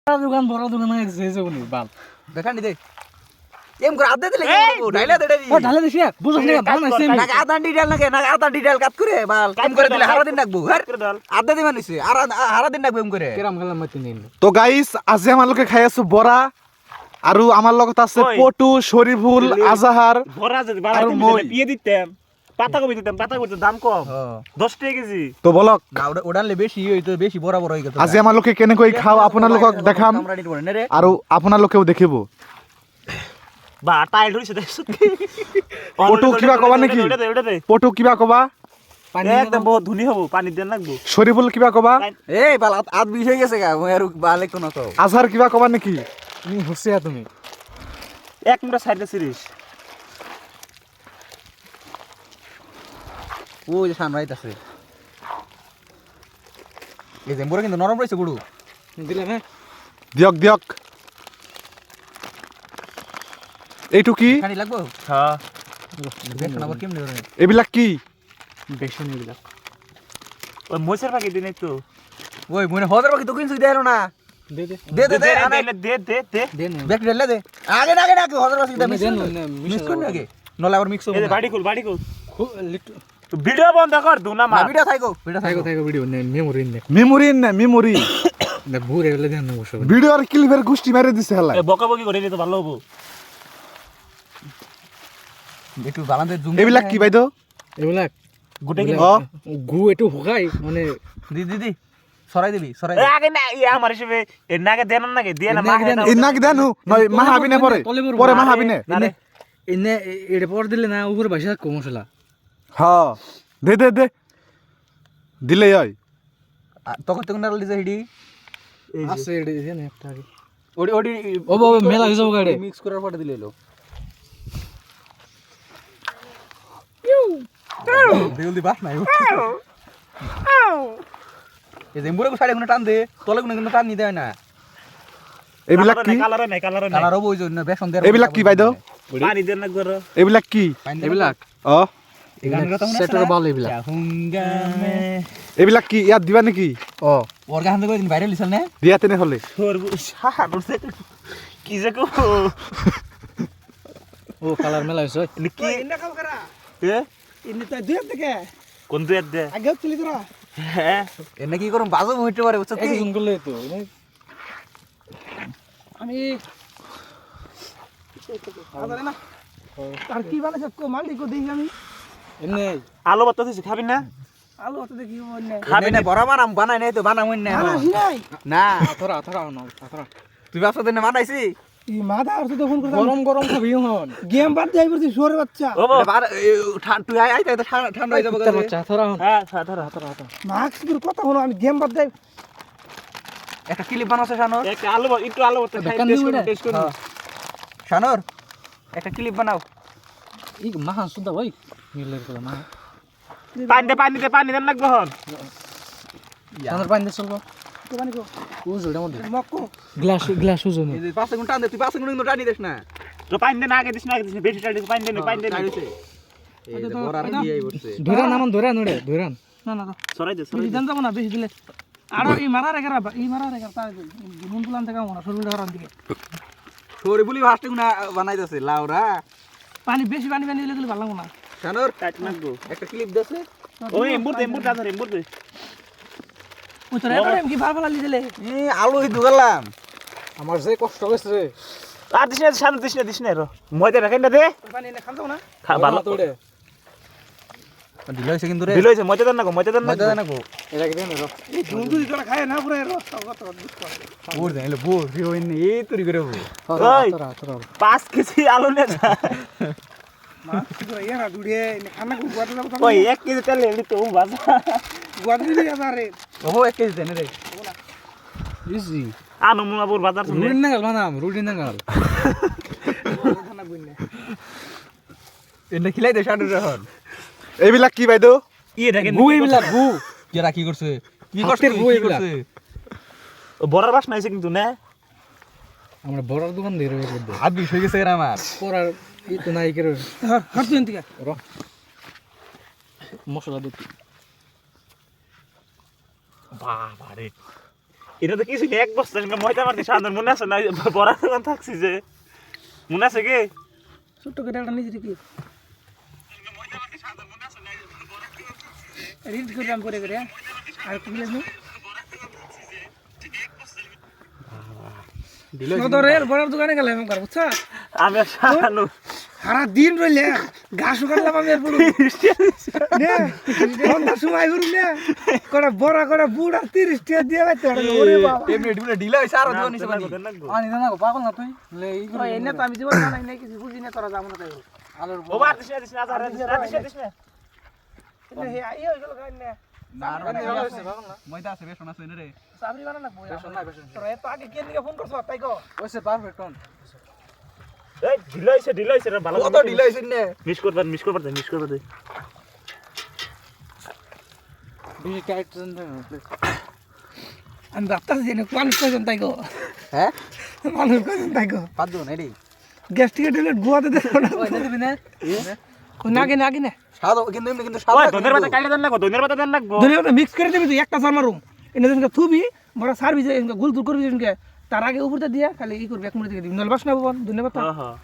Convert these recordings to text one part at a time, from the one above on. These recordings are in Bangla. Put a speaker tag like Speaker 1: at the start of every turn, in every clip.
Speaker 1: দোকান বড় দোকান আছে যে উনি বাল
Speaker 2: দেখানি দে এম করে আদে দিলে কি ডাইলা দে
Speaker 1: ও ঢালে দিছি বুঝছ না বাল না সেম
Speaker 2: না আদা ডিটেইল নাকি না আদা ডিটেইল কাট করে বাল কাম করে দিলে হারা দিন রাখবো আদা দিবা নিছে আর হারা দিন রাখবো এম করে
Speaker 1: কেরাম খেলা মাতি নেই
Speaker 3: তো গাইস আজি আমার লোকে খাই আছো বড়া আর আমার লগত আছে পটু শরীফুল আজাহার
Speaker 4: বড়া যদি বানাইতে বিয়ে দিতাম পাতা কবি দিতাম দাম কম 10 টাকা কেজি
Speaker 3: তো বলক
Speaker 2: না ওডানলে বেশি হইতো বেশি বড় বড় হই গেছে
Speaker 3: আজি আমার লোকে কেনে কই খাও আপনার লোক দেখাম আর আপনার লোকেও দেখিব
Speaker 4: বা টাইল হইছে দেখছ
Speaker 3: পটু কিবা কবা নাকি পটু কিবা কবা
Speaker 1: পানি
Speaker 4: একদম বহুত ধুনি হবো পানি দেন লাগবো
Speaker 3: শরীফুল কিবা কবা
Speaker 2: এই বাল আদ বিষ হই গেছে গা আর বালে কোন কও
Speaker 3: আজহার কিবা কবা নাকি
Speaker 1: তুমি হুসিয়া তুমি
Speaker 4: এক মিনিট সাইডে সিরিজ
Speaker 2: ও যে সামরাইত আছে এই জেম্বুরা কিন্তু নরম রইছে গুড়ু
Speaker 1: দিলে না
Speaker 3: দিয়ক দিয়ক এইটু কি
Speaker 2: খানি লাগবো
Speaker 4: হ্যাঁ
Speaker 2: দেখুন আবার কেমনে করে
Speaker 3: এবিলাক কি
Speaker 1: বেশি নিবিলা
Speaker 4: ওই মোছের পাখি দিন একটু
Speaker 2: ওই মনে হদার বাকি তো কিনছুই দেয় না
Speaker 1: দে দে
Speaker 2: দে দে দে
Speaker 4: দে
Speaker 1: দেন
Speaker 2: ব্যাক ঢেলে দে আগে না হদার বাকি দে
Speaker 1: দেন
Speaker 2: মিক্স কর না আগে নলে আবার মিক্স হবে
Speaker 4: এই বাড়ি খুল
Speaker 1: লিটু
Speaker 4: ভিডিও বন্ধ কর দু না
Speaker 2: না ভিডিও থাইকো
Speaker 1: থাইকো ভিডিও নে মেমোরি নে
Speaker 3: মেমোরি না মেমোরি
Speaker 1: না বুরে গেলে দেন বসো
Speaker 3: ভিডিও আর ক্লিপের গুষ্টি মেরে দিছে হেলা
Speaker 4: এই বকাবকি করে নিতে ভালো হবো
Speaker 2: একটু বালান্দে জুম
Speaker 3: এবিলাক কি বাইদো
Speaker 1: এগুলা
Speaker 4: গুটে কি
Speaker 3: ও
Speaker 1: গু একটু হুকাই মানে
Speaker 2: দি সরাই দিবি সরাই
Speaker 4: এই আগে না আমার হিসেবে এর নাকে দেন নাকি দিয়ে না মা
Speaker 3: এই নাকি দেনু নয় মাহাবিনে পরে পরে মাহাবিনে
Speaker 1: এনে এড়ে পর দিলে না উপরে ভাষা কম মশলা
Speaker 3: হ্যাঁ দে দে দে দিলে হয়
Speaker 2: তখন তখন নাল দিছে হিডি
Speaker 1: আছে এড়ে দেন একটা আগে
Speaker 2: ওডি ওডি
Speaker 1: ও বাবা মেলা হয়ে যাবো গাড়ি
Speaker 2: মিক্স করার পরে দিলে এলো দেউল দি বাস নাই এই জেম্বুরা কো সাইডে কোন টান দে তলে কোন টান নি দেয় না
Speaker 3: এবিলাক কি
Speaker 4: কালার নাই
Speaker 2: কালার হবো ওই জন্য বেসন দে
Speaker 3: এবিলাক কি বাইদো
Speaker 4: পানি দেন না গর
Speaker 3: এবিলাক কি
Speaker 1: এবিলাক
Speaker 3: ও
Speaker 1: সেটর বল এবিলাক
Speaker 2: হুঙ্গামে
Speaker 3: এবিলাক কি ইয়াত দিবা নাকি
Speaker 1: ও
Speaker 2: ওর গান তো কইদিন ভাইরাল লিছল না
Speaker 3: দিয়া তেনে হলে
Speaker 4: কি যে কো
Speaker 1: ও কালার মেলা হইছে
Speaker 4: কি
Speaker 5: ইন্না কাম করা
Speaker 4: এ
Speaker 5: ইন্না তো দুই থেকে
Speaker 4: কোন দুই দে
Speaker 5: আগে চলি তোরা
Speaker 4: হ্যাঁ
Speaker 2: এনে কি করুম বাজু হইতে পারে বুঝছ কি
Speaker 1: একজন করলে তো
Speaker 5: আমি আদা না আর কি বানাইছ কো মাল দিকো দেখি আমি
Speaker 1: এমনি
Speaker 4: আলু বাতা দিছি খাবি না
Speaker 5: আলু অত দেখি বল না
Speaker 2: খাবি না বড় বানাম বানাই নাই তো বানামই না
Speaker 5: না হিনাই
Speaker 2: না
Speaker 1: আথরা আথরা না আথরা
Speaker 2: তুই বাসা দিনে বানাইছি
Speaker 5: ই মাথা আর তো ফোন করতাম
Speaker 1: গরম গরম খাবি হন
Speaker 5: গেম বাদ যাই পড়ছি শোরে বাচ্চা
Speaker 4: ও বাবা
Speaker 2: তুই আই আই ঠান্ডা হয়ে যাবে
Speaker 1: বাচ্চা আথরা হন
Speaker 4: হ্যাঁ সাধারণ হাতরা
Speaker 5: মাস্ক তোর কথা হলো আমি গেম বাদ যাই
Speaker 2: একটা ক্লিপ বানাছে শানর
Speaker 4: একটা আলু একটু আলু বাতা খাই টেস্ট করুন
Speaker 2: শানর একটা ক্লিপ বানাও
Speaker 1: ই মাহা সুদা ভাই মিলের কলা মা
Speaker 4: পানি দেন লাগবে হন
Speaker 1: তাদের পানি চলবো
Speaker 5: তো মানে কো
Speaker 1: ও জোড়া মধ্যে
Speaker 5: মক্কো
Speaker 1: গ্লাস ওজন
Speaker 2: এই যে 5 সেকেন্ড টান দে তুই 5 সেকেন্ড কিন্তু টানি দিস না
Speaker 4: তো পানি দেন আগে দিস না বেশি টাইট পানি দেন
Speaker 2: এই যে বড়ার কি আই বসছে
Speaker 1: ধরান আমন ধরান ওড়ে ধরান
Speaker 5: না না
Speaker 4: সরাই দে
Speaker 5: বেশি দাম যাব না বেশি দিলে আর এই মারার এগারা এই মারার এগারা তার নুন তুলান থেকে মনে সরুল ধরান দিকে
Speaker 2: সরি বলি ফাস্টে গুনা বানাইতেছে লাউরা
Speaker 5: পানি বেশি পানি দিলে দিলে ভালো লাগবে না
Speaker 2: শানর
Speaker 4: টাইট লাগবে
Speaker 2: একটা ক্লিপ দেছে
Speaker 4: ওই এম্বুর দাদা এম্বুর দে
Speaker 5: ওই তো রেডারে কি ভালো ভালো দিলে
Speaker 2: এই আলু দুগালাম
Speaker 1: আমার যে কষ্ট হইছে রে
Speaker 4: আর দিস না রে ময়দা রাখেন না দে
Speaker 5: পানি না খান দাও না
Speaker 4: খা ভালো
Speaker 1: তোড়ে
Speaker 2: দিল হইছে কিন্তু রে
Speaker 4: দিল হইছে ময়দা দেন না
Speaker 2: মজা দেনা গো
Speaker 1: এটা কি দেন রে
Speaker 5: এই দুধ দুধ করে খায় না পুরো রস কত দুধ করে
Speaker 2: বোর দেন এলো বোর রি হইন এই তুরি করে হবো
Speaker 4: ওই
Speaker 1: আথরা
Speaker 4: 5 কেজি আলু নে যা
Speaker 5: মা কি করে এরা দুড়ে খানা কো গুয়াতে যাব তো
Speaker 4: ওই 1 কেজি তেল এলি তো বাজা
Speaker 5: গুয়াতে দিলে আরে
Speaker 2: ও 1 কেজি দেন রে
Speaker 1: ইজি
Speaker 4: আনো মুনাপুর বাজার শুনে
Speaker 1: রুটিন নাগাল মানাম রুটিন নাগাল
Speaker 5: খানা বইনে
Speaker 2: এনে খিলাই দে শানর রহন
Speaker 3: এইবিলাক কি বাইদো
Speaker 4: ইয়ে দেখেন
Speaker 1: গু এইবিলাক গু
Speaker 2: কেরা কি করছে কি
Speaker 1: হাতের
Speaker 2: করছে
Speaker 1: বই
Speaker 2: কি
Speaker 1: এগুলা।
Speaker 2: করছে
Speaker 4: বড়ার বাস নাইছে কিন্তু না
Speaker 1: আমরা বড়ার দোকান দিয়ে রইব
Speaker 2: হাত বিষ হয়ে গেছে আমার
Speaker 1: পরার ই তো নাই করে
Speaker 5: হাত তুই থেকে
Speaker 1: র মশলা দিতে
Speaker 4: বাবা রে এটা তো কিছু নেই, 1 বস্তা সঙ্গে ময়দা মারতে সাধারণ মনে আছে না? বড়া দোকান থাকছি যে মনে আছে কি?
Speaker 5: ছোট্ট করে একটা নিজে কি রিড করলাম করে করে আর কি বলেছ মদরের বড়ার দোকানে গেলাম একবার বুঝছ
Speaker 4: আমি আর শাহানু
Speaker 5: সারা দিন রইলে ঘাস কাটলাম আমি আর পুরো নে কোনটা সময় করুন না করে বড়া করে বুড়া 30 টাকা দিয়ে বাইতে ওরে বাবা
Speaker 2: এমনি এমনি ঢিলা হইছে আর দিও নিছে পানি
Speaker 1: আনি না গো পাগল না তুই লে ই
Speaker 5: ওই এনে তো আমি জীবন জানাই নাই কিছু বুঝি না তোরা যাবো না তাই
Speaker 1: আলোর
Speaker 4: ও বাদ দিস না আজার দিস না
Speaker 5: এনে হে আই হই গেল গান না
Speaker 2: না
Speaker 1: পাগল না
Speaker 2: ময়দা আছে বেসন আছে রে
Speaker 5: সাবরি বানা না বই
Speaker 1: বেশন না বেশন
Speaker 5: তোরা এত আগে কেন দিকে ফোন করছ তাই কো
Speaker 1: ওইসে পারফেক্ট কোন
Speaker 4: এই ঢিলাইছে রে ভালো
Speaker 2: কত ঢিলা হইছে নে
Speaker 4: মিস করবার দে
Speaker 1: বেশি টাইট না
Speaker 5: আমি ভাবতাছি যে মানুষ কয়জন তাই গো
Speaker 2: হ্যাঁ
Speaker 5: মানুষ কয়জন তাই গো
Speaker 2: পাঁচজন নাই রে
Speaker 5: গ্যাস্ট্রিক টয়লেট গোয়াতে দেখো না
Speaker 1: ওই দিবি না
Speaker 5: ও নাগে নাগে না
Speaker 2: স্বাদ কিন্তু এমনি কিন্তু স্বাদ
Speaker 4: ওই দনের পাতা কাইলে দেন লাগবো দনের পাতা দেন লাগবো
Speaker 5: দুনিয়াটা মিক্স করে দিবি তুই একটা সার মারুম এনে দিনকে থুবি বড় সার্ভিস এনকে গুল তুল করবি এনকে তার আগে উপরটা দিয়া খালি ই করবি এক মিনিট দিকে দিবি নলবাস না বল ধন্যবাদ
Speaker 4: হ্যাঁ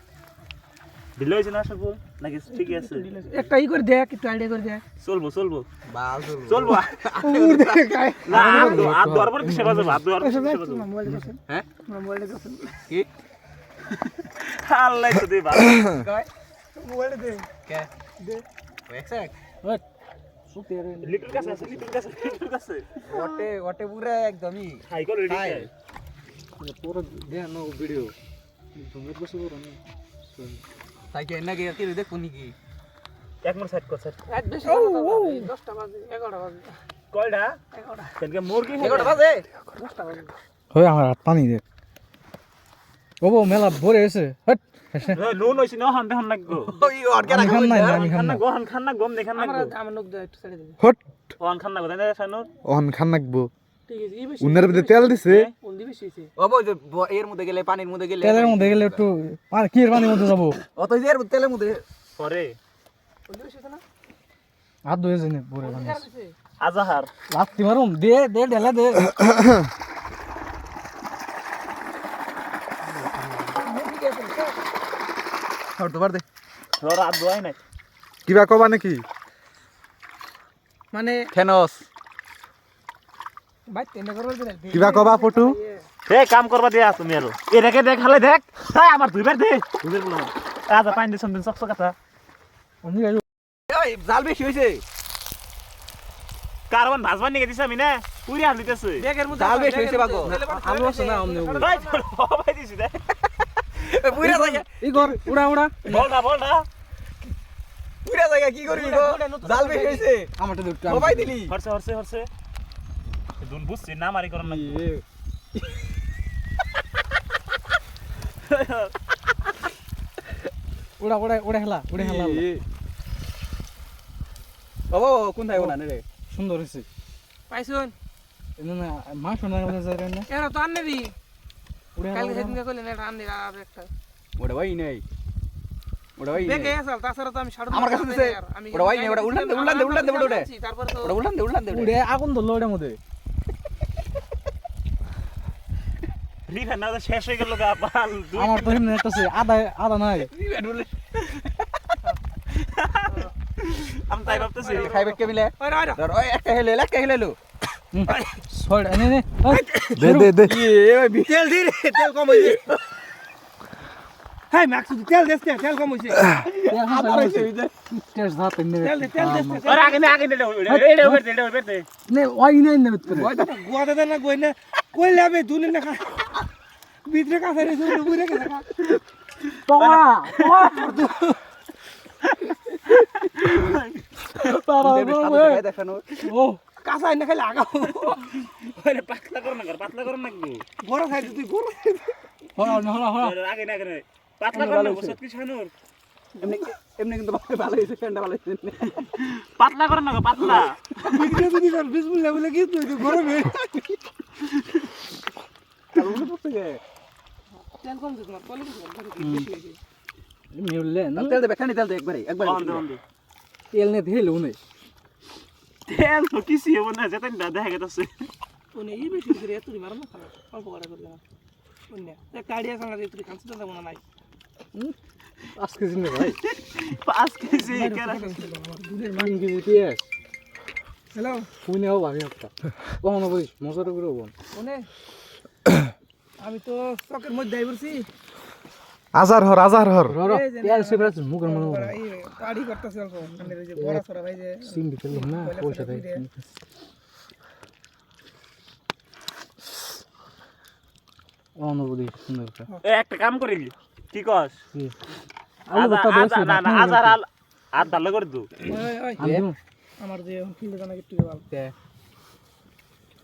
Speaker 4: ঢিলাইছে না সব নাকি ঠিকই আছে
Speaker 5: একটা ই করে দেখ একটু আইডিয়া করে দেখ
Speaker 4: চলবো
Speaker 2: বাল
Speaker 4: চলবো
Speaker 5: উড় দেখে খায়
Speaker 4: না আর দরবার কিসে বাজে ভাত দরবার
Speaker 5: এসব
Speaker 4: কিসে বাজে
Speaker 5: মোবাইল দেখছেন
Speaker 2: হ্যাঁ
Speaker 5: মোবাইল দেখছেন
Speaker 2: কি
Speaker 4: আল্লাহ তো দে ভাত
Speaker 2: কয়
Speaker 5: মোবাইল দে
Speaker 2: কে
Speaker 5: দে
Speaker 2: এক্সাক্ট
Speaker 1: ওই সুতে রে
Speaker 4: লিটল কাছে
Speaker 2: ওটে পুরা একদমই
Speaker 4: হাই কল রেডি
Speaker 2: হাই।
Speaker 1: পুরো দে নো ভিডিও তুমি বসে বড় না
Speaker 2: তাই কি না কি দেখ কোনি কি
Speaker 4: এক মিনিট সেট কর সেট
Speaker 5: রাত বেশি 10টা বাজে 11টা বাজে
Speaker 4: কয়টা
Speaker 5: 11টা
Speaker 4: তেলকে মুরগি
Speaker 2: এগোটা বাজে
Speaker 5: 10টা বাজে
Speaker 1: হয় আমার হাত পানি দে ওবো মেলা ভরে আছে হট
Speaker 4: নুন হইছে না হান দেখান লাগবো
Speaker 2: ওই অর্গান
Speaker 1: আমি খান নাই আমি খান না
Speaker 4: খান না গম দেখান
Speaker 5: আমরা
Speaker 4: লাগবো
Speaker 5: আমার নক দে একটু ছেড়ে দিবি
Speaker 3: হট
Speaker 4: ওয়ান খান না গো দেন শানুর
Speaker 3: ওহন খান নাকবো
Speaker 5: ঠিক আছে ই বেশি
Speaker 3: উন্নের ভিতরে তেল দিছে
Speaker 5: কোন দি বেশি হইছে
Speaker 2: ও বই যে এর মধ্যে গেলে পানির মধ্যে গেলে
Speaker 1: তেলের মধ্যে গেলে একটু আর কি এর পানির মধ্যে যাবো
Speaker 2: অত যে এর তেলের মধ্যে
Speaker 4: পরে
Speaker 5: কোন দি বেশি হইছে না
Speaker 1: হাত ধুয়ে যাই পরে পানি
Speaker 5: কার হইছে
Speaker 4: আজাহার
Speaker 1: লাত্তি মারুম দে দে ঢেলা দে
Speaker 2: আর দুবার দে
Speaker 4: রাত দোয়াই নাই
Speaker 3: কিবা কবা নাকি
Speaker 5: মানে
Speaker 2: ফেনস
Speaker 5: ভাই তেনে করব দিলে
Speaker 3: কিবা কবা পটু
Speaker 4: হে কাম করবা দিয়া তুমি আর এটাকে দেখ হালে দেখ হাই আমার দুইবার দে দুইবার বলো আজা পাইন দিছন দিন সকস কথা
Speaker 1: আমি
Speaker 2: ওই জাল বেশি হইছে
Speaker 4: কারণ ভাজবার নিয়ে দিছ আমি না পুরি আর দিতেছে
Speaker 5: ব্যাগের মধ্যে
Speaker 2: জাল বেশি হইছে বাগো
Speaker 1: আলু আছে না আমনে
Speaker 4: ভাই ভাই দিছি দে
Speaker 2: পুরা জায়গা
Speaker 1: ই কর উড়া উড়া
Speaker 4: বলডা
Speaker 2: পুরা জায়গা কি করবি গো জাল বেশি হইছে
Speaker 1: আমারটা দুটো
Speaker 2: সবাই দিলি
Speaker 4: হরছে দুন বুঝছি না মারি করন না
Speaker 1: উড়া উড়া উড়া হেলা
Speaker 2: বাবা কোন থাইব না রে
Speaker 1: সুন্দর হইছে
Speaker 5: পাইছুন
Speaker 1: না মা শোনা যায় না
Speaker 5: এরা তো আননে দি
Speaker 1: উড়া
Speaker 5: কালকে সেদিনকে কইলেন এটা আননি আর একটা
Speaker 2: ওটা ভাই নাই ওটা ভাই
Speaker 5: ব্যাগে আছে তাছাড়া তো আমি ছাড়ব
Speaker 2: আমার কাছে দিছে ওটা ভাই নাই ওটা উল্টান দে ওটা
Speaker 5: তারপরে তো
Speaker 2: ওটা উল্টান দে
Speaker 1: উড়ে আগুন ধরলো ওটার মধ্যে
Speaker 4: রিফা না শেষ হয়ে গেল গা পাল
Speaker 1: আমার তো এমনি একটা আদা নাই
Speaker 4: আমি তাই ভাবতেছি
Speaker 2: খাইবে কে মিলে
Speaker 5: ওই রাইরা
Speaker 2: ধর ওই একটা হেলেলো
Speaker 1: ছড় এনে নে
Speaker 3: দে
Speaker 5: তেল দি রে তেল কম হইছে হাই ম্যাক্স তেল দেস তেল কম হইছে
Speaker 1: টেস্ট ভাত এনে
Speaker 5: তেল দেস
Speaker 4: আর আগে নে এটা ওই দে
Speaker 1: নে ওই নাই নে ভিতরে
Speaker 5: গুয়া দে না কই না কই লাবে দুনে না খা ভিতরে কাছে রে শুরু করে কে খা
Speaker 1: পাওয়া
Speaker 2: দেখানো
Speaker 1: ও
Speaker 5: কাঁচা না খালি আগাও
Speaker 4: ওরে পাতলা কর না গো
Speaker 5: বড় খাই তুই বড়
Speaker 1: হলা
Speaker 4: আগে না করে পাতলা কর না বসত কি ছানুর
Speaker 2: এমনি কিন্তু ভালো হইছে ফ্যানটা ভালো হইছে
Speaker 4: পাতলা কর না গো পাতলা
Speaker 5: ভিডিও যদি কর বিসমিল্লাহ বলে কি তুই গরমে তেল কম দিস না কলে বেশি হইছে
Speaker 1: মিউলে না
Speaker 2: তেল দে বেখানি তেল দে একবারে
Speaker 4: বন্ধ
Speaker 1: তেল নে ধেলো নে
Speaker 4: তেল তো কিছু হবে না যেতেন দেখা গেছে
Speaker 5: উনি এই বেশি করে এত মারো না খারাপ অল্প করে করলাম অন্য একটা আইডিয়া সামনে দিয়ে তুই কাঁচতে দেবো না নাই
Speaker 1: আজকে দিনে ভাই
Speaker 4: 5 কেজি কেরা
Speaker 5: দুধের
Speaker 1: মান কেজি পেঁয়াজ
Speaker 5: হ্যালো
Speaker 1: শুনে হবো আমি একটা কখনো বলিস মজাটা করে হবো
Speaker 5: ওনে আমি তো চকের মধ্যে আই পড়ছি
Speaker 3: আজার হর
Speaker 1: পেঁয়াজ সে বেড়াচ্ছে মুখের মনে হবো
Speaker 5: এই পাড়ি করতেছে অল্প মানে ওই যে বড় ছড়া ভাই যে
Speaker 1: সিঙ্গি খেললাম না পয়সা দেয় অনুভূতি সুন্দর
Speaker 4: একটা কাম করি কি কস
Speaker 1: আলু ভর্তা বেশি
Speaker 4: না না আজার আর ডাল করে দু
Speaker 5: ওই ওই
Speaker 1: আমি
Speaker 5: আমার যে ফিল্ডে জানা একটু ভালো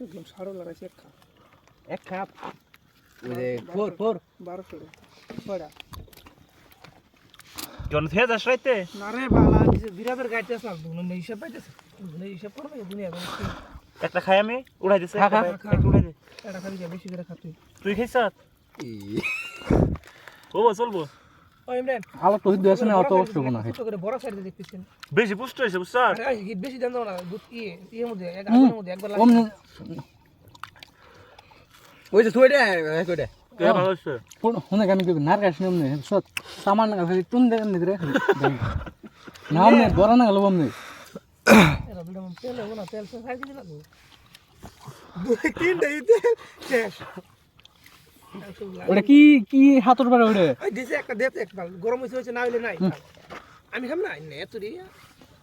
Speaker 5: একদম সাড়ো লাগাইছে
Speaker 2: এক কাপ ওই যে ফোর
Speaker 5: 1200 ছড়া
Speaker 4: জন থেকে যাস রাইতে
Speaker 5: না রে বালা দিছে বিরাবের গাইতে আছে দুনে হিসাব পাইতেছে দুনে হিসাব করবে দুনিয়া
Speaker 4: একটা খাই আমি উড়াই দিছে
Speaker 1: খা, খা।
Speaker 4: একটা উড়াই দে
Speaker 5: এটা খাবি যা বেশি করে খাতুই
Speaker 4: তুই খাইছ ও চলবো
Speaker 5: ওই ইমরান
Speaker 1: আলু তো হিদ্ধ আছে না অত কষ্ট কোনো
Speaker 5: ছোট করে বড় সাইডে দেখতেছেন
Speaker 4: বেশি পুষ্ট হইছে বুঝছ
Speaker 5: আরে হিট বেশি দাম দাও না দুধ কি এর মধ্যে এক আগুনের মধ্যে একবার লাগে
Speaker 1: অমনি
Speaker 2: ওই যে থইডা কইডা
Speaker 4: কে ভালো হইছে
Speaker 1: শুনে আমি কি নার কাশ নিয়ম নেই সত সামান না খালি টুন দেখেন নিতে রে না আমনে বড় না গেল আমনে
Speaker 5: এরা দুটো তেল হবে না তেল সব খাই দিবি না দুই তিনটা ইতে শেষ
Speaker 1: ওটা কি কি হাতর পারে ওটা
Speaker 5: ওই দিছে একটা দেতে একবার গরম হইছে না হইলে নাই আমি খাম না না এতরি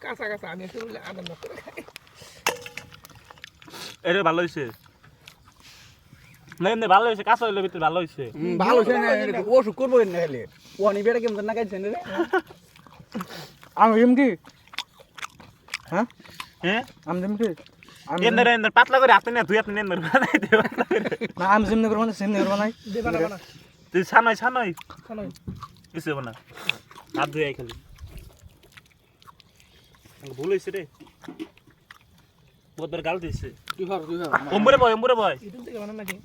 Speaker 5: কাঁচা কাঁচা আমি একটু আনন্দ করে খাই
Speaker 4: এটা ভালো হইছে না এমনি ভালো হইছে কাঁচা হইলে ভিতরে ভালো হইছে
Speaker 2: ভালো ছে না ওষুধ করবো না খালি ওনি বেটা কেমন না খাইছেন রে
Speaker 1: আমি এম কি হ্যাঁ
Speaker 4: হ্যাঁ
Speaker 1: আমি এম কি
Speaker 4: এন্দার এন্দার পাতলা করে হাতে না তুই আপনি এন্দার বানাই দে
Speaker 1: না আমি যেমনি করবো না সেমনি করবো না
Speaker 5: দে বানা বানা
Speaker 4: তুই ছানাই
Speaker 5: খানো
Speaker 4: কিছু হবে না হাত ধুয়ে আই খালি ভুল হইছে রে বহুতবার গাল দিছে
Speaker 2: তুই হর
Speaker 4: অম্বরে বয়
Speaker 5: ইদুন থেকে বানা নাকি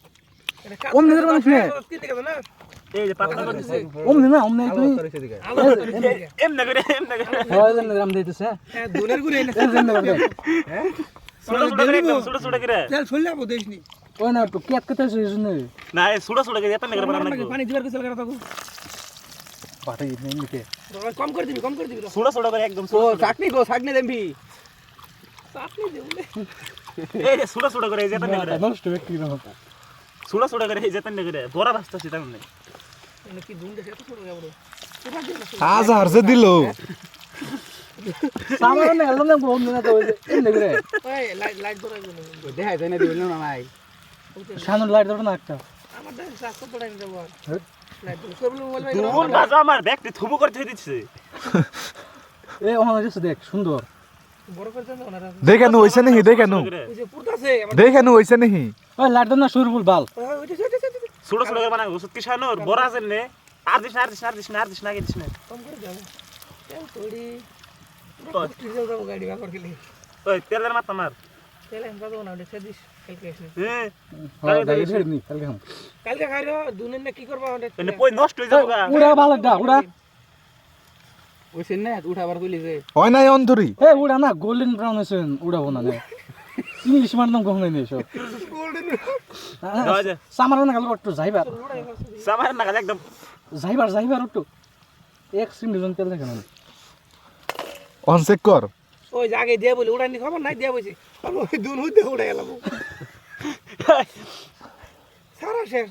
Speaker 5: এটা
Speaker 1: অমনি ধরে বানাইছ না?
Speaker 5: কি থেকে বানা
Speaker 4: এই যে পাতলা করে দিছে
Speaker 1: অমনি না অমনি তুই
Speaker 5: আলো
Speaker 4: এমনে করে
Speaker 1: হয় যেমনি রাম দিতেছে
Speaker 5: হ্যাঁ দুনের গুরে এনে
Speaker 1: এই যেমনি করে
Speaker 4: ছোট করে একদম ছোট করে
Speaker 5: তেল ছড়লা বো দেশনি
Speaker 1: ওই না তো কেট কেটে আছে জন্য
Speaker 4: না এই ছোট করে এত করে বানান লাগবে
Speaker 5: পানি দিবার কিছু লাগা থাকো
Speaker 1: বাটাই নেই নিতে
Speaker 5: কম করে দিবি
Speaker 4: ছোট করে একদম
Speaker 2: ও চাটনি দেবি
Speaker 5: চাটনি দেবলে
Speaker 4: এই যে ছোট করে এই যে এত করে
Speaker 1: নষ্ট ব্যক্তি না হতা
Speaker 4: ছোট করে এই যে এত করে বড় রাস্তা সেটা নেই
Speaker 5: এনে কি দুন দেখে এত ছোট যাবো পুরা দিন
Speaker 3: আজার যে দিল
Speaker 1: সামান না গেল না অমনি না তো এমনি করে
Speaker 5: ওই লাইট ধরাই দিন
Speaker 2: দেখাই দেয় না দিবেন না নাই
Speaker 1: সামনে লাইট ধরো না একটা
Speaker 5: আমার দেখ স্বাস্থ্য পড়াই দেব লাইট ধরে সবগুলো মোবাইল ভাই
Speaker 4: কোন বাজা আমার দেখতে থুবু করে থই দিচ্ছে
Speaker 1: এই ওখানে যেছে দেখ সুন্দর
Speaker 5: বড় করে দেন ওনারা
Speaker 3: দেখানো হইছে নাহি দেখানো
Speaker 5: ওই যে পুরতাছে আমার
Speaker 3: দেখানো হইছে নাহি
Speaker 1: ওই লাইট ধর না সুরফুল বাল
Speaker 5: ওইটা
Speaker 4: ছোট করে বানাবো ওষুধ কি শানোর বড় আছে নে আর দিস না গেছিস না
Speaker 5: কম করে যাও তেল থোড়ি ডিজেল দাও গাড়ি ব্যবহার করলে
Speaker 4: ওই তেলের মাথা মার
Speaker 5: তেল এনে দাও না ওটা সেদিস ক্যালকুলেশন
Speaker 4: হ্যাঁ
Speaker 1: হয় দাই ধরে নি কালকে হাম
Speaker 5: কালকে খাইরো দুনের না কি করবা ওটা
Speaker 4: এনে কই নষ্ট হয়ে যাবো গা
Speaker 1: উড়া ভালো দা উড়া
Speaker 2: ওইছে না উঠাবার কইলি যে
Speaker 3: হয় নাই অন্তরি
Speaker 1: এ উড়া না গোল্ডেন ব্রাউন আছে উড়াবো না ইংলিশ মারতাম কখনো নেই সব
Speaker 4: যাও যা
Speaker 1: সামার না গেল একটু যাইবার
Speaker 4: সামার না একদম
Speaker 1: যাইবার একটু এক সিম দুজন তেল দেখেন
Speaker 3: অন চেক কর
Speaker 5: ওই জাগে দিয়ে বলি উড়ানি খবর নাই দিয়া বইছে আর ওই দুন হইতে উড়ে গেলাম সারা শেষ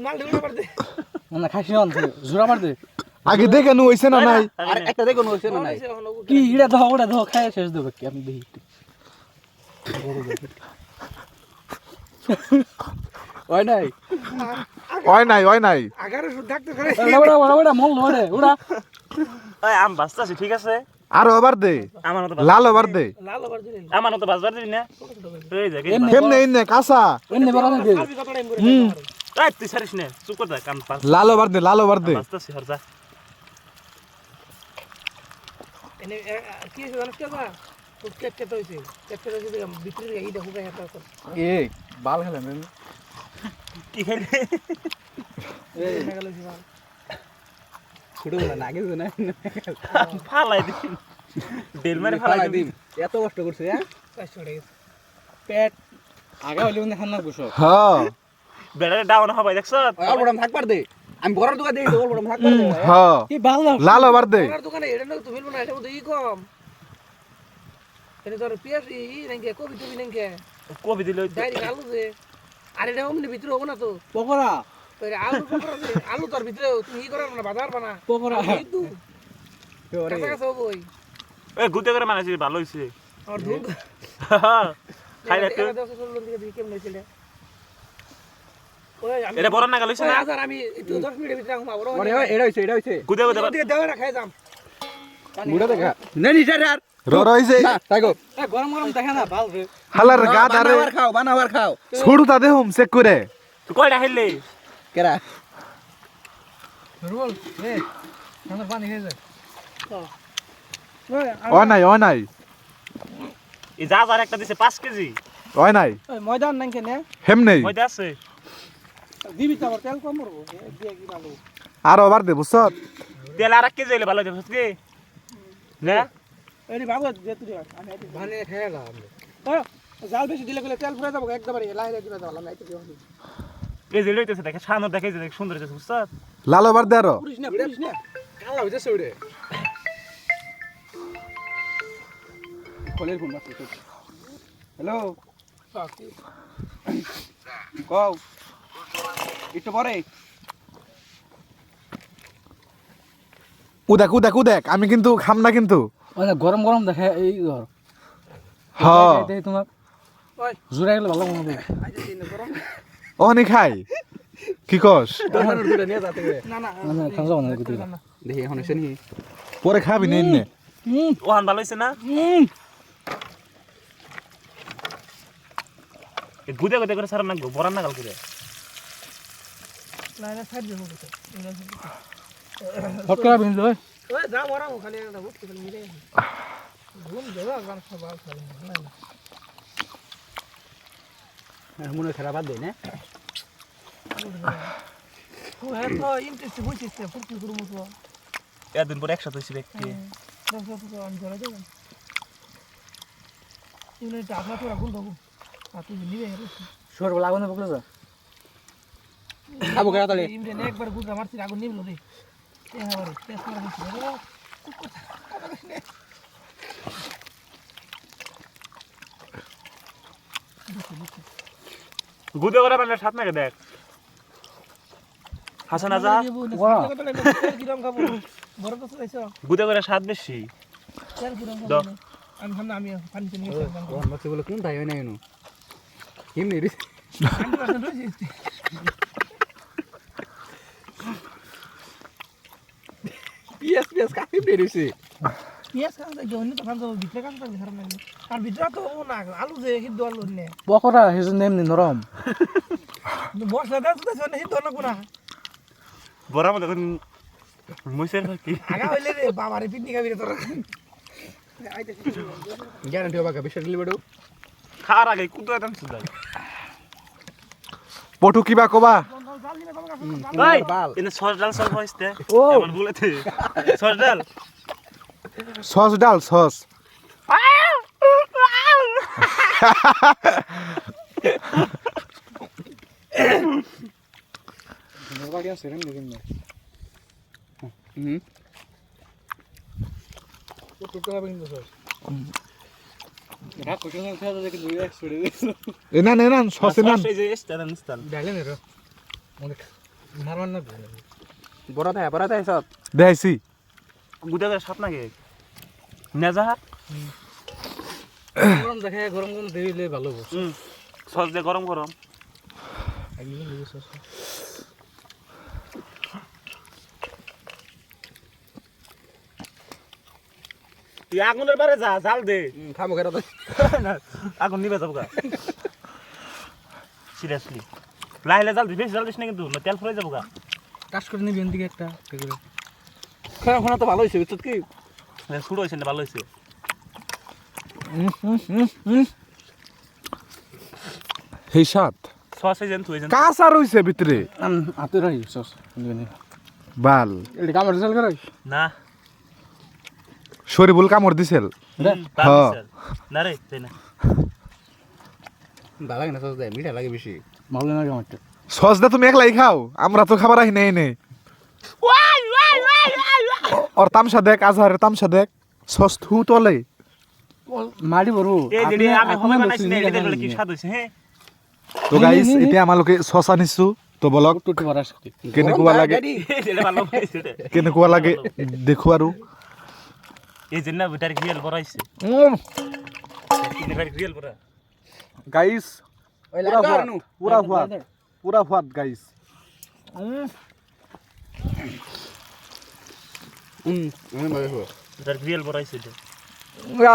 Speaker 5: মাল উড়ে পড়তে
Speaker 1: না খাইছি অন জোড়া মার দে
Speaker 3: আগে দেখানো হইছে না নাই
Speaker 2: আর একটা দেখুন হইছে না নাই
Speaker 1: কি ইড়া দাও ওড়া দাও খাই শেষ দেব কি আমি দেখি একটু।
Speaker 2: হয় নাই
Speaker 3: হয় নাই
Speaker 5: আগারে শুধু ডাক্তার করে
Speaker 1: ওড়া মল ওড়ে ওড়া
Speaker 4: এই আম বাস্তাছি ঠিক আছে
Speaker 3: আর ওবার দে
Speaker 4: আমার মতো
Speaker 3: লাল ওবার দে
Speaker 5: লাল ওভার দিলেন
Speaker 4: আমার মতো বাজবার দিবি না এই দেখ
Speaker 1: এমনি
Speaker 3: কেমনে ইন্নে কাঁচা
Speaker 1: এমনি বড় না দে
Speaker 5: আমি কত টাইম করে
Speaker 4: এই তুই সারিস না চুপ কর কাম পাস
Speaker 3: লাল ওবার দে
Speaker 4: বাস্তাছি হর যা
Speaker 5: এনে কি হইছে জানিস কি বা ও কেট হইছে বিক্রি এই দেখো গায় হাতে
Speaker 2: এ বাল খেলেন
Speaker 4: কি খাইলি
Speaker 5: এই না গেল জীবন
Speaker 2: ছোট না নাগে না
Speaker 4: ফালাই দিন ডেল মারে ফালাই
Speaker 2: ফালাই
Speaker 4: দিন
Speaker 2: দিম এত কষ্ট করছে হ্যাঁ
Speaker 5: কষ্ট হয়ে গেছে
Speaker 2: পেট
Speaker 1: আগে হইলে মানে খান না বসো
Speaker 3: হ্যাঁ
Speaker 4: বেড়ারে ডাউন হবে দেখছ
Speaker 2: অল্প দাম থাকবার দে আমি বড়ার দোকান দেখি অল্প দাম থাকবার দে
Speaker 3: হ্যাঁ
Speaker 1: কি ভালো
Speaker 3: লাল আবার দে
Speaker 5: বড়ার দোকানে এটা না তুমি না এটা ই কম এটা তোর পেঁয়াজ ই নাকি কবি টবি নাকি
Speaker 4: কবি দিলে
Speaker 5: ডাইরি আলু দে আর এটা অমনি ভিতরে হবো না তো
Speaker 1: পকোড়া
Speaker 5: ওই আলু পকোড়া দে আলু তোর ভিতরে তুমি ই করার না বাজার বানা
Speaker 1: পকোড়া
Speaker 5: কিন্তু কাঁচা কাঁচা হবো ওই
Speaker 4: এ গুতে করে মানাইছি ভালো হইছে
Speaker 5: আর ধুল
Speaker 4: খাই রে তুই
Speaker 5: কেমন হয়েছিল ওই আমি
Speaker 4: এটা বড় না গেল হইছে না
Speaker 5: আজার আমি একটু 10 মিনিটের ভিতরে আমার বড়
Speaker 2: আরে এটা হইছে
Speaker 4: গুতে গুতে
Speaker 5: দিকে দেওয়া না খাই যাম
Speaker 2: মুড়া দেখা নেই নি স্যার
Speaker 3: রইছে
Speaker 2: তাইগো
Speaker 1: এ গরম গরম দেখে না ভালো রে
Speaker 3: হালার গা দারে
Speaker 2: বানাবার খাও
Speaker 3: ছুড়ু তা দেহুম চেক করে
Speaker 4: তুই কয়টা খাইলি
Speaker 2: কেরা
Speaker 1: রোল এ ঠান্ডা পানি খেয়ে যায়
Speaker 3: ও নাই
Speaker 4: এই যা যার একটা দিছে 5 কেজি
Speaker 3: ওই নাই
Speaker 5: ওই ময়দান নাই কেন
Speaker 3: হেম নেই
Speaker 4: মইদা আছে
Speaker 5: দিবি তো আবার তেল কম করবো দিয়ে কি ভালো
Speaker 3: আর ওবার দে বুঝছ
Speaker 4: তেল আর 1 কেজি হইলে ভালো হইতো কি না
Speaker 5: এই বাবু যে তুই আমি
Speaker 1: মানে খেয়ে গেলাম
Speaker 5: জাল বেশি দিলে গেলে তেল ফুরে যাবো একবারে লাইরে দিবে যাবো আমি আইতে দিও
Speaker 4: এই যে লইতেছে দেখে সানো দেখে যে সুন্দর হইতেছে বুঝছ
Speaker 3: লাল ওবার দে আরো
Speaker 5: পুলিশ না
Speaker 1: কালা হইতেছে ওরে কলের ফোন মারতে হ্যালো
Speaker 2: কও একটু পরে
Speaker 3: উদেক আমি কিন্তু খাম না কিন্তু
Speaker 1: মানে গরম গরম দেখে এই ধর
Speaker 3: হ্যাঁ
Speaker 1: এই তোমার
Speaker 5: ওই
Speaker 1: জোড়া গেলে ভালো মনে হবে
Speaker 5: আইতে দিন গরম
Speaker 3: ওহনি খাই কি কস
Speaker 2: দোকানের দুটো নিয়ে যাতে
Speaker 5: না না
Speaker 1: মানে খাওয়া যাবে না গুটি
Speaker 2: দেখি এখন এসে নি
Speaker 3: পরে খাবি নে নে
Speaker 4: ওহান ভালো হইছে না এই গুদে গুদে করে সারা না বড় না গাল করে
Speaker 5: না না সাইড দেবো তো
Speaker 1: ফটকা বিন লই
Speaker 5: ওই যা মরা খালি একটা বুঝতে খালি মিলে ঘুম দেবা গান সব খালি না
Speaker 2: মনে খারাপ বাদ দে না
Speaker 5: ও হ্যাঁ তো ইন্টারেস্ট হইছে ফুরফুর করে মতো
Speaker 4: এদিন পরে একসাথে হইছে ব্যক্তি
Speaker 5: দশ তো আমি ধরে দেব তুমি এটা আপনা তো রাখুন দেবো আর তুই নিবে
Speaker 1: সর লাগবে না পকড়া
Speaker 2: খাবো কেরা তাহলে
Speaker 5: ইমরে একবার গুজরা মারছি আগুন নিবলো রে এবারে টেস্ট করা হচ্ছে
Speaker 4: গুদে করে মানে সাত নাকে দেখ হাসান আজা
Speaker 5: কিরম খাবো বড় তো চাইছো
Speaker 4: গুদে করে স্বাদ বেশি
Speaker 5: তেল কিরম
Speaker 4: দাও।
Speaker 5: খাবো আমি সামনে আমি পানি তো নিয়ে
Speaker 2: ওহন মাছে বলে কোন তাই হয় না এনো এমনি রে পিয়াস কাকে বেরিয়েছে
Speaker 5: পেঁয়াজ খাওয়া যায় অন্য তো খাওয়া যাবে ভিতরে কাজ করতে খারাপ লাগে আর ভিতরে তো ও না আলু যে সিদ্ধ আলু নে
Speaker 1: পকোড়া হেজে নেমনি নরম
Speaker 5: মশলা দাও তো না সিদ্ধ না কোনা
Speaker 4: বড় মতো এখন মুইসের কি
Speaker 5: আগা হইলে রে বাবারে পিটনি খাবি রে তোরা আইতে
Speaker 2: গ্যারান্টি হবে বেশি লিবেডো
Speaker 4: খাওয়ার আগে কুদো একদম সুন্দর
Speaker 3: পটু কিবা কবা
Speaker 4: ভাই
Speaker 2: বাল
Speaker 4: এনে সস ডাল সস হইছে
Speaker 1: ও।
Speaker 4: এমন বলেতে সস ডাল
Speaker 3: সস ডাল সস
Speaker 1: বাড়ি আছে রে দেখেন না
Speaker 2: হুম
Speaker 1: টুকরা বিন তো সর এটা কোচিং এর খেলা দেখে দুই এক ছড়ে দিছো
Speaker 3: এনা সস এনা
Speaker 4: সস এই যে স্টান স্টান
Speaker 1: ডালে নে রে অনেক মারমান না
Speaker 2: বড় তাই সব
Speaker 3: দেখাইছি
Speaker 4: গুদে করে সাত নাকে নেজা
Speaker 1: গরম দেখে গরম গরম দিলে ভালো হবে
Speaker 4: সস দিয়ে গরম গরম
Speaker 1: একদিন দিয়ে সস
Speaker 4: তুই আগুনের বারে যা জাল দে
Speaker 2: খাবো কেরা তাই
Speaker 4: আগুন নিবে যাবো গা সিরিয়াসলি লাইলে জাল দিস বেশি জাল দিস না কিন্তু না তেল ফুরাই যাবো গা
Speaker 1: কাজ করে নিবি এদিকে একটা করে
Speaker 2: খানা তো ভালো হয়েছে বুঝছো কি
Speaker 4: শুরু হয়েছে না ভালো হয়েছে
Speaker 3: হেই সাত
Speaker 4: সস এই যেন তুই যেন
Speaker 3: কাঁচা রইছে ভিতরে
Speaker 1: আতে রাই সস নিবি
Speaker 3: বাল
Speaker 1: এটা কামড় দিছাল করে
Speaker 4: না
Speaker 3: শরীফুল কামড় দিছিল
Speaker 1: রে
Speaker 4: তার
Speaker 3: হ্যাঁ।
Speaker 4: দিছে। না রে তাই না
Speaker 2: ভালো লাগে না সস দেয় মিঠা লাগে বেশি
Speaker 1: ভালো লাগে আমার
Speaker 3: সস দে তুমি একলাই খাও আমরা তো খাবার আহি নেই ওর তামসা দেখ আজহারের তামসা দেখ সস থু তলে
Speaker 1: মারি বড়
Speaker 4: এই যে আমি হবে বানাইছি না এটা বলে কি স্বাদ হইছে হ্যাঁ
Speaker 3: তো গাইস এটা আমালোকে সস আনিছো তো বলক
Speaker 1: টুটি মারা আসছে
Speaker 3: কেনেকুয়া লাগে
Speaker 4: এটা ভালো হইছে
Speaker 3: কেনেকুয়া লাগে দেখো আৰু
Speaker 4: এই যে না ভিতরে রিয়েল বড়াইছে ভিতরে রিয়েল বড়া
Speaker 3: গাইস
Speaker 2: ওই লাগা
Speaker 3: পুরা ফাত গাইস
Speaker 2: আমি মজা হবে
Speaker 4: ভিতরে রিয়েল বড়াইছে এটা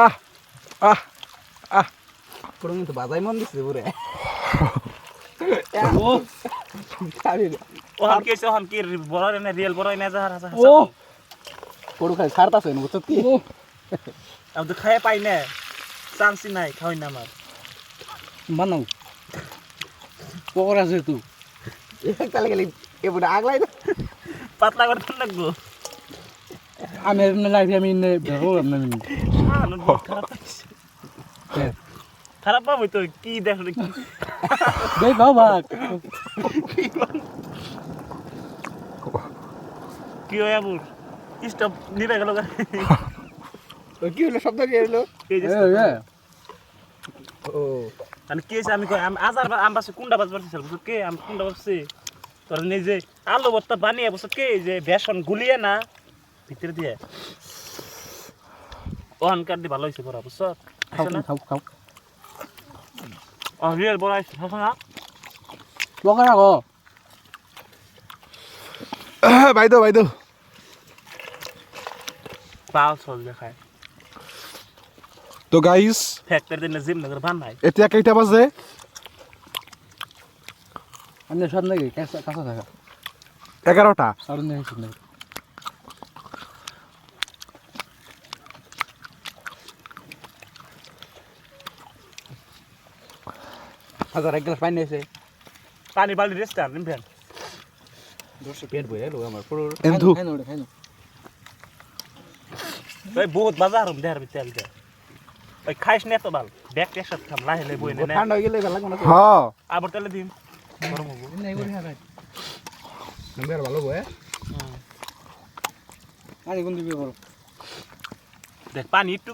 Speaker 3: আহ আহ আহ
Speaker 2: পুরো তো বাজাই মন দিছে পুরো
Speaker 1: ও
Speaker 4: ওহান কেছে ওহান কি বড় না রিয়েল বড় না যা হাসা
Speaker 1: ও
Speaker 2: পুরো খাই ছাড়তাছে না বুঝছ কি
Speaker 1: ও
Speaker 4: আমি তো খায় পাই না চান্সই নাই খাওই না আমার
Speaker 1: বানাও পকড়া আছে তুই
Speaker 2: তাহলে গেলি এবারে আগলাই না
Speaker 4: পাতলা করে তো লাগবো
Speaker 1: আমি এমনি লাইফে আমি এনে বেরো না আমি
Speaker 4: খারাপ পাবো তো কি দেখো কি
Speaker 1: দেই বাবা
Speaker 4: কি হয় আবুর স্টপ নিবে গেল
Speaker 2: ওই কি হলো শব্দ কি হলো
Speaker 4: এই যে
Speaker 2: ও
Speaker 4: আমি কি আছে আমি কই আমি আজার আমবাসে কুন্ডা বাজবার ছিল বুঝছ কে আমি কুন্ডা বাজছি তোর নেই যে আলু ভর্তা বানিয়ে বুঝছ কে যে বেসন গুলিয়ে না ভিতরে দিয়ে ওহানকার দিয়ে ভালো হয়েছে বড়া বুঝছ
Speaker 1: খাও খাও
Speaker 4: রিয়েল বড় হয়েছে হাসো না
Speaker 1: পকড়া গো
Speaker 3: বাইদেউ
Speaker 4: পাও চল দেখায়
Speaker 3: তো গাইস
Speaker 4: ফ্যাক্টরি দিন জিম নগর বান নাই
Speaker 3: এতিয়া কেইটা বাজে
Speaker 1: আমি সব নাকি কাঁচা থাকা
Speaker 3: 11টা
Speaker 1: আর নেই কিছু নেই
Speaker 2: হাজার এক গ্লাস পানি আছে
Speaker 4: পানি বালতি রেস্টার নিবেন
Speaker 2: পেট বই এলো আমার পুরো
Speaker 3: এন্ধু
Speaker 1: খাই না
Speaker 4: ওই বহুত বাজার হম দেহার ভিতরে তেল ওই খাইস না তো বাল ব্যাগ টেক সাথে খাম লাহে বই না
Speaker 2: ঠান্ডা হয়ে গেলে ভালো লাগবে না
Speaker 3: হ্যাঁ
Speaker 4: আবার তেলে দিন গরম হবো
Speaker 1: নাই করে খাই
Speaker 2: নম্বর ভালো বই
Speaker 1: আরে কোন দিবি বড়
Speaker 4: দেখ পানি একটু